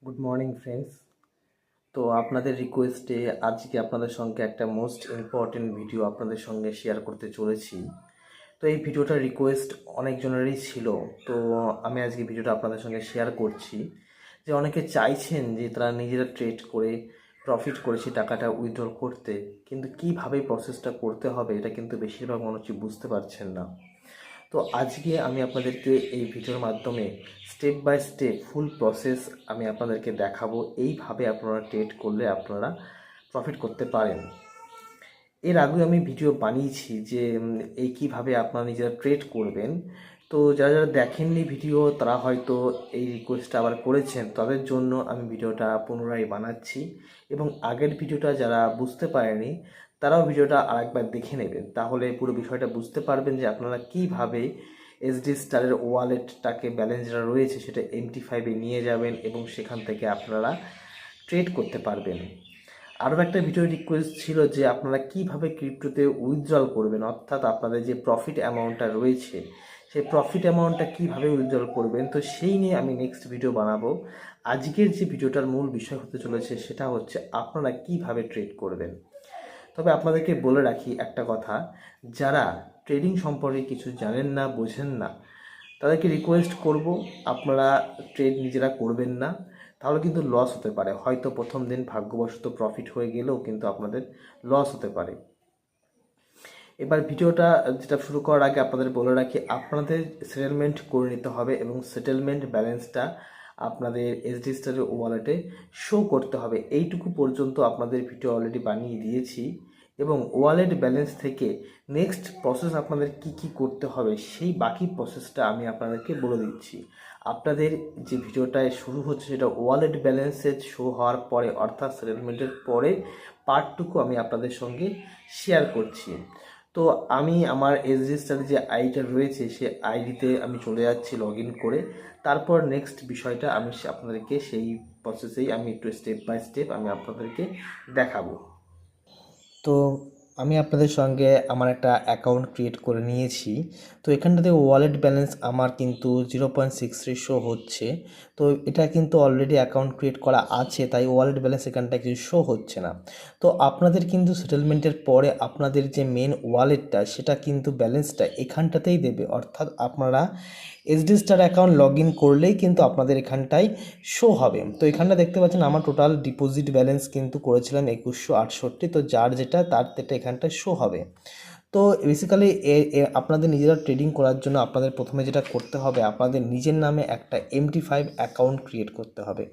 Good morning friends. তো আপনাদের রিকোয়েস্টে আজকে আপনাদের সঙ্গে একটা মোস্ট ইম্পর্টেন্ট ভিডিও আপনাদের সঙ্গে শেয়ার করতে চলেছি। তো এই ভিডিওটার রিকোয়েস্ট অনেকজনেরই ছিল। তো আমি আজকে ভিডিওটা আপনাদের সঙ্গে শেয়ার করছি যে অনেকে চাইছেন যে তারা নিজেরা ট্রেড করে প্রফিট করেছে টাকাটা উইথড্র করতে, কিন্তু কীভাবে প্রসেসটা করতে হবে এটা কিন্তু বেশিরভাগ মানুষই বুঝতে পারছেন না। তো আজকে আমি আপনাদেরকে এই ভিডিওর মাধ্যমে step by step full process আমি আপনাদেরকে দেখাবো। এইভাবে আপনারা ট্রেড করলে আপনারা প্রফিট করতে পারেন। এর আগে আমি ভিডিও বানিয়েছি যে এই কিভাবে আপনারা নিজেরা ট্রেড করবেন। তো যারা যারা দেখেননি ভিডিও তারা হয়তো এই রিকোয়েস্টটা আবার করেছেন, তাদের জন্য আমি ভিডিওটা পুনরায় বানাচ্ছি। এবং আগের ভিডিওটা যারা বুঝতে পারেনি তারাও ভিডিওটা আরেকবার দেখে নেবেন, তাহলে পুরো বিষয়টা বুঝতে পারবেন যে আপনারা কিভাবে এসডি স্টারের ওয়ালেটটাকে ব্যালেন্স যেটা রয়েছে সেটা MT5-এ নিয়ে যাবেন এবং সেখান থেকে আপনারা ট্রেড করতে পারবেন। আরও একটা ভিডিও রিকোয়েস্ট ছিল যে আপনারা কিভাবে ক্রিপ্টোতে উইথড্রল করবেন, অর্থাৎ আপনাদের যে প্রফিট অ্যামাউন্টটা রয়েছে সেই প্রফিট অ্যামাউন্টটা কীভাবে উইথড্রল করবেন। তো সেই নিয়ে আমি নেক্সট ভিডিও বানাবো। আজকের যে ভিডিওটার মূল বিষয় হতে চলেছে সেটা হচ্ছে আপনারা কিভাবে ট্রেড করবেন। তবে আপনাদেরকে বলে রাখি একটা কথা, যারা ট্রেডিং সম্পর্কে কিছু জানেন না, বোঝেন না, তাদেরকে রিকোয়েস্ট করব আপনারা ট্রেড নিজেরা করবেন না, তাহলে কিন্তু লস হতে পারে। হয়তো প্রথম দিন ভাগ্যবশত প্রফিট হয়ে গেলেও কিন্তু আপনাদের লস হতে পারে। এবার ভিডিওটা যেটা শুরু করার আগে আপনাদের বলে রাখি, আপনাদের সেটেলমেন্ট করে নিতে হবে এবং সেটেলমেন্ট ব্যালেন্সটা আপনাদের এসডি স্টারের ওয়ালেটে শো করতে হবে। এইটুকু পর্যন্ত আপনাদের ভিডিও অলরেডি বানিয়ে দিয়েছি এবং ওয়ালেট ব্যালেন্স থেকে নেক্সট প্রসেস আপনাদের কি কি করতে হবে সেই বাকি প্রসেসটা আমি আপনাদেরকে বলে দিচ্ছি। আপনাদের যে ভিডিওটায় শুরু হচ্ছে সেটা ওয়ালেট ব্যালেন্সের শো হওয়ার পরে, অর্থাৎ সেটেলমেন্টের পরে পার্টটুকু আমি আপনাদের সঙ্গে শেয়ার করছি। তো আমি আমার এসডি স্টারের যে আইডিটা রয়েছে সেই আইডিতে আমি চলে যাচ্ছি লগ ইন করে। তারপর নেক্সট বিষয়টা আমি আপনাদেরকে সেই প্রসেসেই আমি একটু স্টেপ বাই স্টেপ আমি আপনাদেরকে দেখাবো। তো আমি আপনাদের সঙ্গে আমার একটা অ্যাকাউন্ট ক্রিয়েট করে নিয়েছি। তো এখানটাতে ওয়ালেট ব্যালেন্স আমার কিন্তু 0.63 শো হচ্ছে। তো এটা কিন্তু অলরেডি অ্যাকাউন্ট ক্রিয়েট করা আছে, তাই ওয়ালেট ব্যালেন্স এখানটায় কিছু শো হচ্ছে না। তো আপনাদের কিন্তু সেটেলমেন্টের পরে আপনাদের যে মেন ওয়ালেটটা সেটা কিন্তু ব্যালেন্সটা এখানটাতেই দেবে, অর্থাৎ আপনারা SD star account log in করলেই কিন্তু আপনাদের এখানটায় শো হবে। তো এখানটা দেখতে পাচ্ছেন আমার টোটাল ডিপোজিট ব্যালেন্স কিন্তু করেছিলাম 2168। তো যার যেটা তার যেটা এখানটায় শো হবে। তো বেসিক্যালি আপনাদের নিজেরা ট্রেডিং করার জন্য আপনাদের প্রথমে যেটা করতে হবে, আপনাদের নিজের নামে একটা MT5 অ্যাকাউন্ট ক্রিয়েট করতে হবে।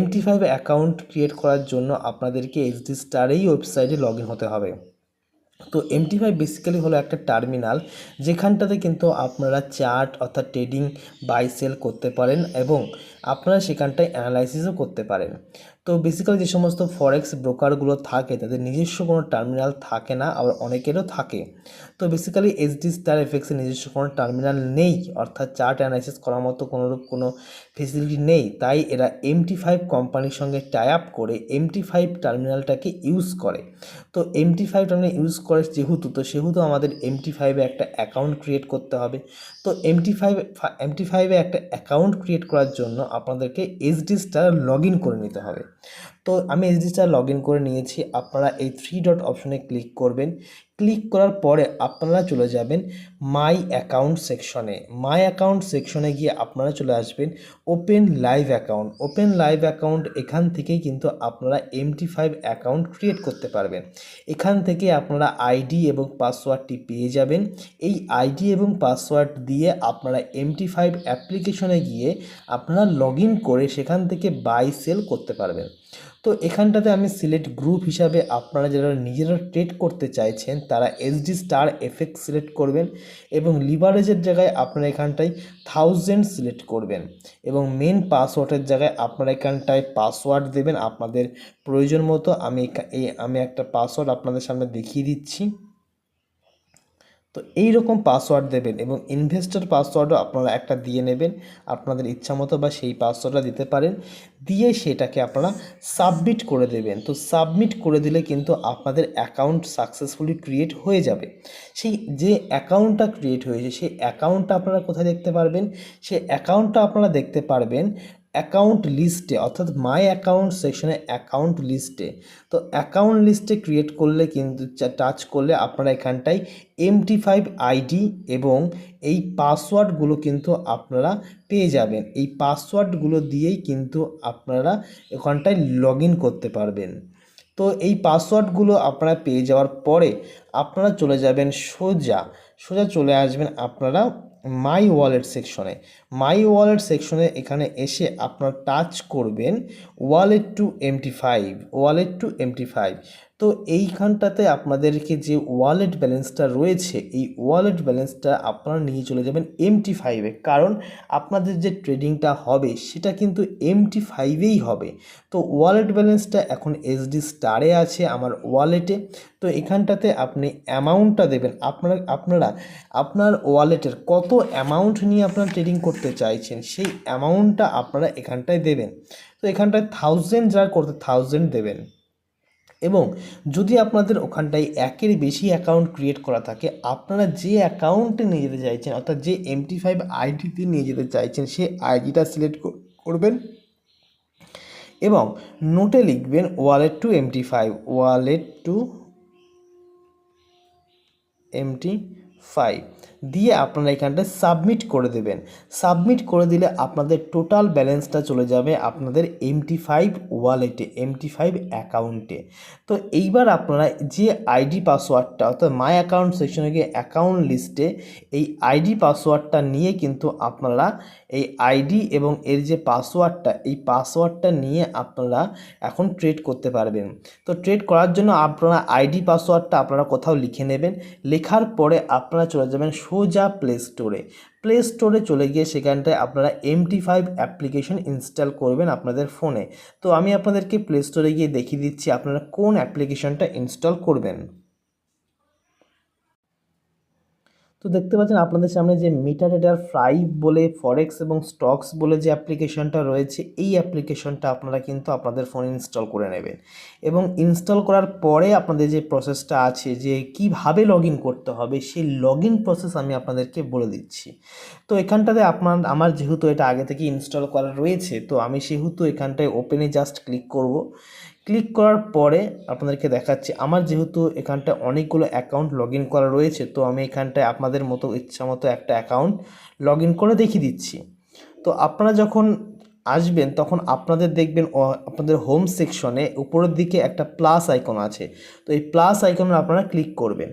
MT5 অ্যাকাউন্ট ক্রিয়েট করার জন্য আপনাদেরকে এসডি স্টারেই ওয়েবসাইটে লগ ইন হতে হবে। তো MT5 বেসিক্যালি হলো একটা টার্মিনাল, যেখানটাতে কিন্তু আপনারা চার্ট অর্থাৎ ট্রেডিং বাই সেল করতে পারেন এবং আপনারা সেখানটায় অ্যানালাইসিসও করতে পারেন। তো বেসিক্যালি যে সমস্ত ফরেক্স ব্রোকারগুলো থাকে তাদের নিজস্ব কোনো টার্মিনাল থাকে না, আবার অনেকেরও থাকে। তো বেসিক্যালি এসডি স্টার এফএক্সের নিজস্ব কোনো টার্মিনাল নেই, অর্থাৎ চার্ট অ্যানালাইসিস করার মতো কোনো ফেসিলিটি নেই। তাই এরা MT5 কোম্পানির সঙ্গে টাই আপ করে MT5 টার্মিনালটাকে ইউজ করে। তো MT5 টার্মিনাল ইউজ করে যেহেতু, তো সেহেতু আমাদের MT5-এ একটা অ্যাকাউন্ট ক্রিয়েট করতে হবে। তো MT5-এ একটা অ্যাকাউন্ট ক্রিয়েট করার জন্য আপনাদেরকে এসডি স্টার লগ ইন করে নিতে হবে। তো আমি এসডি স্টার লগ ইন করে নিয়েছি। আপনারা এই 3 ডট অপশনে ক্লিক করবেন। ক্লিক করার পরে আপনারা চলে যাবেন মাই অ্যাকাউন্ট সেকশনে। মাই অ্যাকাউন্ট সেকশনে গিয়ে আপনারা চলে আসবেন open live account. Open live account এখান থেকেই কিন্তু আপনারা MT5 অ্যাকাউন্ট ক্রিয়েট করতে পারবেন। এখান থেকে আপনারা আইডি এবং পাসওয়ার্ডটি পেয়ে যাবেন। এই আইডি এবং পাসওয়ার্ড দিয়ে আপনারা MT5 অ্যাপ্লিকেশনে গিয়ে আপনারা লগ ইন করে সেখান থেকে বাই সেল করতে পারবেন। তো এখানটাতে আমি সিলেক্ট গ্রুপ হিসাবে আপনারা যারা নিজেরা ট্রেড করতে চাইছেন তারা এসডি স্টার এফএক্স সিলেক্ট করবেন এবং লিভারেজের জায়গায় আপনারা এখানটায় 1000 সিলেক্ট করবেন এবং মেন পাসওয়ার্ডের জায়গায় আপনারা এখানটায় পাসওয়ার্ড দেবেন আপনাদের প্রয়োজন মতো। আমি একটা পাসওয়ার্ড আপনাদের সামনে দেখিয়ে দিচ্ছি। তো এই রকম পাসওয়ার্ড দেবেন এবং ইনভেস্টর পাসওয়ার্ডও আপনারা একটা দিয়ে নেবেন আপনাদের ইচ্ছা মতো, বা সেই পাসওয়ার্ডটা দিতে পারেন। দিয়ে সেটাকে আপনারা সাবমিট করে দেবেন। তো সাবমিট করে দিলে কিন্তু আপনাদের অ্যাকাউন্ট সাকসেসফুলি ক্রিয়েট হয়ে যাবে। সেই যে অ্যাকাউন্টটা ক্রিয়েট হয়েছে সেই অ্যাকাউন্টটা আপনারা কোথায় দেখতে পারবেন? সেই অ্যাকাউন্টটা আপনারা দেখতে পারবেন অ্যাকাউন্ট লিস্টে অর্থাৎ মাই অ্যাকাউন্ট সেকশনে অ্যাকাউন্ট লিস্টে। তো অ্যাকাউন্ট লিস্টে ক্রিয়েট করলে কিন্তু টাচ করলে আপনারা এখানটায় MT5 আইডি এবং এই পাসওয়ার্ডগুলো কিন্তু আপনারা পেয়ে যাবেন। এই পাসওয়ার্ডগুলো দিয়েই কিন্তু আপনারা ওখানটায় লগ ইন করতে পারবেন। তো এই পাসওয়ার্ডগুলো আপনারা পেয়ে যাওয়ার পরে আপনারা চলে যাবেন সোজা চলে আসবেন আপনারা মাই ওয়ালেট সেকশনে। মাই ওয়ালেট সেকশনে এখানে এসে আপনারা টাচ করবেন ওয়ালেট টু MT5। তো এইখানটাতে আপনাদেরকে যে ওয়ালেট ব্যালেন্সটা রয়েছে এই ওয়ালেট ব্যালেন্সটা আপনারা নিয়ে চলে যাবেন MT5-এ, কারণ আপনাদের যে ট্রেডিংটা হবে সেটা কিন্তু MT5-এই হবে। তো ওয়ালেট ব্যালেন্সটা এখন SD স্টারে আছে আমার ওয়ালেটে। তো এখানটাতে আপনি অ্যামাউন্টটা দেবেন, আপনারা আপনার ওয়ালেটের কত অ্যামাউন্ট নিয়ে আপনারা ট্রেডিং করতে চাইছেন সেই অ্যামাউন্টটা আপনারা এখানটায় দেবেন। তো এখানটায় 1000 যারা করতে 1000 দেবেন। এবং যদি আপনাদের ওখানটায় একের বেশি অ্যাকাউন্ট ক্রিয়েট করা থাকে, আপনারা যে অ্যাকাউন্টে নিয়ে যেতে চাইছেন অর্থাৎ যে MT5 আইডিতে নিয়ে যেতে চাইছেন সেই আইডিটা সিলেক্ট করবেন এবং নোটে লিখবেন ওয়ালেট টু MT5 দিয়ে আপনারা এখানটায় সাবমিট করে দেবেন। সাবমিট করে দিলে আপনাদের টোটাল ব্যালেন্সটা চলে যাবে আপনাদের MT5 ওয়ালেটে, MT5 অ্যাকাউন্টে। তো এইবার আপনারা যে আইডি পাসওয়ার্ডটা অর্থাৎ মাই অ্যাকাউন্ট সেকশনে গিয়ে অ্যাকাউন্ট লিস্টে এই আইডি পাসওয়ার্ডটা নিয়ে কিন্তু আপনারা এই আইডি এবং এর যে পাসওয়ার্ডটা এই পাসওয়ার্ডটা নিয়ে আপনারা এখন ট্রেড করতে পারবেন। তো ট্রেড করার জন্য আপনারা আইডি পাসওয়ার্ডটা আপনারা কোথাও লিখে নেবেন। লেখার পরে আপনারা চলে যাবেন সোজা প্লে স্টোরে চলে গিয়ে সেখানটায় আপনারা MT5 অ্যাপ্লিকেশন ইনস্টল করবেন আপনাদের ফোনে। তো আমি আপনাদেরকে প্লে স্টোরে গিয়ে দেখিয়ে দিচ্ছি আপনারা কোন অ্যাপ্লিকেশনটা ইনস্টল করবেন। তো দেখতে পাচ্ছেন আপনাদের সামনে যে MetaTrader 5 বলে ফরেক্স এবং স্টকস বলে যে অ্যাপ্লিকেশনটা রয়েছে এই অ্যাপ্লিকেশনটা আপনারা কিন্তু আপনাদের ফোনে ইনস্টল করে নেবেন। এবং ইনস্টল করার পরে আপনাদের যে প্রসেসটা আছে যে কিভাবে লগ ইন করতে হবে সেই লগ ইন প্রসেস আমি আপনাদেরকে বলে দিচ্ছি। তো এখানটাতে আমার যেহেতু এটা আগে থেকে ইনস্টল করা রয়েছে তো আমি সেহেতু এখানটায় ওপেনে জাস্ট ক্লিক করব। ক্লিক করার পরে আপনাদেরকে দেখাচ্ছি আমার যেহেতু এখানটায় অনেকগুলো অ্যাকাউন্ট লগ ইন করা রয়েছে তো আমি এখানটায় আপনাদের মতো ইচ্ছা মতো একটা অ্যাকাউন্ট লগ ইন করে দেখিয়ে দিচ্ছি। তো আপনারা যখন আসবেন তখন আপনাদের দেখবেন আপনাদের হোম সেকশনে উপরের দিকে একটা প্লাস আইকন আছে। তো এই প্লাস আইকনে আপনারা ক্লিক করবেন।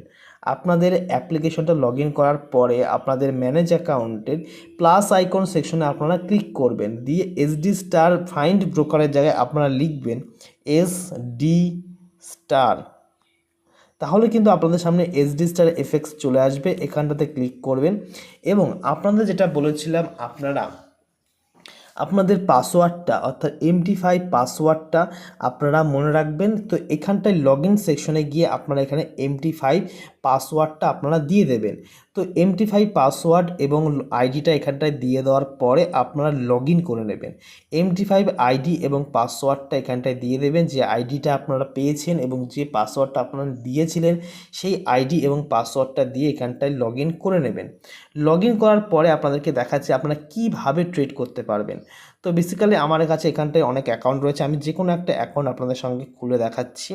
আপনাদের অ্যাপ্লিকেশনটা লগ ইন করার পরে আপনাদের ম্যানেজ অ্যাকাউন্টের প্লাস আইকন সেকশনে আপনারা ক্লিক করবেন, দিয়ে SD স্টার ফাইন্ড ব্রোকারের জায়গায় আপনারা লিখবেন SD স্টার। তাহলে কিন্তু আপনাদের সামনে SD স্টার এফেক্টস চলে আসবে, এখানটাতে ক্লিক করবেন এবং আপনাদের যেটা বলেছিলাম আপনাদের পাসওয়ার্ডটা অর্থাৎ MT5 পাসওয়ার্ডটা আপনারা মনে রাখবেন। তো এখানটায় লগ ইন সেকশনে গিয়ে আপনারা এখানে MT5 পাসওয়ার্ডটা আপনারা দিয়ে দেবেন। তো MT5 পাসওয়ার্ড এবং আইডিটা এখানটায় দিয়ে দেওয়ার পরে আপনারা লগ ইন করে নেবেন। MT5 আইডি এবং পাসওয়ার্ডটা এখানটায় দিয়ে দেবেন, যে আইডিটা আপনারা পেয়েছেন এবং যে পাসওয়ার্ডটা আপনারা দিয়েছিলেন সেই আইডি এবং পাসওয়ার্ডটা দিয়ে এখানটায় লগ ইন করে নেবেন। লগ ইন করার পরে আপনাদেরকে দেখাচ্ছি আপনারা কিভাবে ট্রেড করতে পারবেন। তো বেসিক্যালি আমার কাছে এখানটায় অনেক অ্যাকাউন্ট রয়েছে, আমি যে কোনো একটা অ্যাকাউন্ট আপনাদের সঙ্গে খুলে দেখাচ্ছি।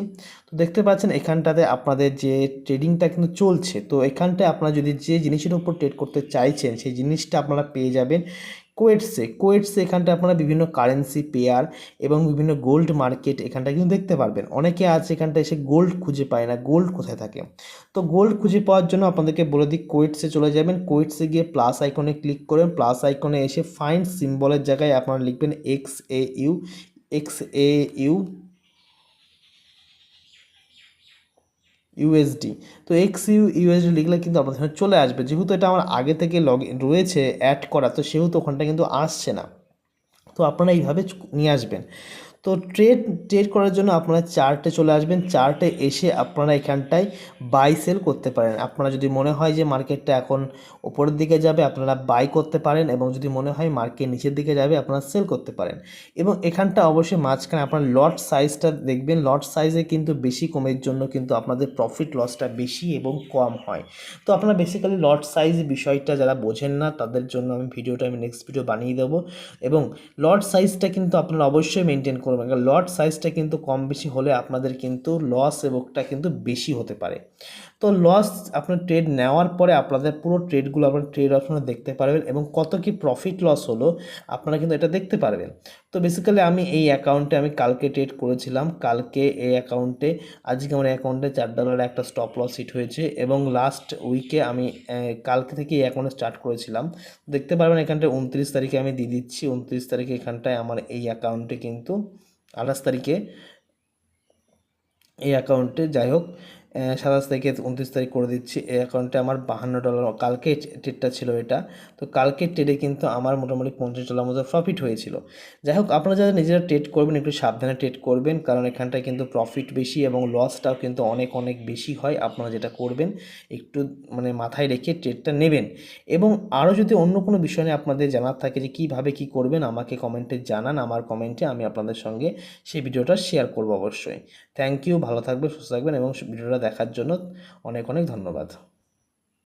তো দেখতে পাচ্ছেন এখানটাতে আপনাদের যে ট্রেডিংটা কিন্তু চলছে। তো এখানটায় আপনারা যদি যে জিনিসের উপর ট্রেড করতে চাইছেন সেই জিনিসটা আপনারা পেয়ে যাবেন কোয়েটসে এখানটায় আপনারা বিভিন্ন কারেন্সি পেয়ার এবং বিভিন্ন গোল্ড মার্কেট এখানটায় কিন্তু দেখতে পারবেন। অনেকে আছে এখানটায় এসে গোল্ড খুঁজে পায় না, গোল্ড কোথায় থাকে। তো গোল্ড খুঁজে পাওয়ার জন্য আপনাদেরকে বলে দিই কোয়েটসে চলে যাবেন। কোয়েটসে গিয়ে প্লাস আইকনে ক্লিক করবেন, প্লাস আইকনে এসে ফাইন্ড সিম্বলের জায়গায় আপনারা লিখবেন XAU USD। তো XAU/USD লিখলে কিন্তু আপনাদের সামনে চলে আসবে। যেহেতু এটা আমার আগে থেকে লগ ইন রয়েছে অ্যাড করা, তো সেহেতু ওখানটা কিন্তু আসছে না। তো আপনারা এইভাবে নিয়ে আসবেন। তো ট্রেড ট্রেড করার জন্য আপনারা চার্টে চলে আসবেন। চার্টে এসে আপনারা এখানটায় বাই সেল করতে পারেন। আপনারা যদি মনে হয় যে মার্কেটটা এখন উপরের দিকে যাবে আপনারা বাই করতে পারেন, এবং যদি মনে হয় মার্কেট নিচের দিকে যাবে আপনারা সেল করতে পারেন। এবং এখানটা অবশ্যই মাঝখানে আপনার লট সাইজটা দেখবেন। লট সাইজে কিন্তু বেশি কমের জন্য কিন্তু আপনাদের প্রফিট লসটা বেশি এবং কম হয়। তো আপনারা বেসিক্যালি লট সাইজ বিষয়টা যারা বোঝেন না তাদের জন্য আমি নেক্সট ভিডিও বানিয়ে দেবো। এবং লট সাইজটা কিন্তু আপনারা অবশ্যই মেনটেন করবেন, কারণ লট সাইজটা কিন্তু কম বেশি হলে আপনাদের কিন্তু লস এবংটা কিন্তু বেশি হতে পারে। তো লস আপনার ট্রেড নেওয়ার পরে আপনাদের পুরো ট্রেডগুলো আপনার ট্রেড অপশনে দেখতে পারবেন, এবং কত কি প্রফিট লস হলো আপনারা কিন্তু এটা দেখতে পারবেন। তো বেসিক্যালি আমি এই অ্যাকাউন্টে আমি কালকে ট্রেড করেছিলাম। কালকে এই অ্যাকাউন্টে, আজকে আমার অ্যাকাউন্টে $4 একটা স্টপ লস হিট হয়েছে, এবং লাস্ট উইকে আমি কালকে থেকে এই অ্যাকাউন্টে স্টার্ট করেছিলাম। দেখতে পারবেন এখানটায় 29 তারিখে আমি দিয়ে দিচ্ছি। 29 তারিখে এখানটায় আমার এই অ্যাকাউন্টে কিন্তু 28 তারিখে এই অ্যাকাউন্টে, যাই হোক 27 তারিখে 29 তারিখ করে দিচ্ছি। এই অ্যাকাউন্টে আমার $52, কালকে ট্রেডটা ছিল এটা। তো কালকের ট্রেডে কিন্তু আমার মোটামুটি $50 মতো প্রফিট হয়েছিল। যাই হোক, আপনারা যারা নিজেরা ট্রেড করবেন একটু সাবধানে ট্রেড করবেন, কারণ এখানটায় কিন্তু প্রফিট বেশি এবং লসটাও কিন্তু অনেক অনেক বেশি হয়। আপনারা যেটা করবেন একটু মানে মাথায় রেখে ট্রেডটা নেবেন। এবং আরও যদি অন্য কোনো বিষয় নিয়ে আপনাদের জানার থাকে যে কীভাবে কী করবেন, আমাকে কমেন্টে জানান। আমার কমেন্টে আমি আপনাদের সঙ্গে সেই ভিডিওটা শেয়ার করব অবশ্যই। থ্যাংক ইউ, ভালো থাকবেন, সুস্থ থাকবেন, এবং ভিডিওটা দেখার জন্য অনেক অনেক ধন্যবাদ।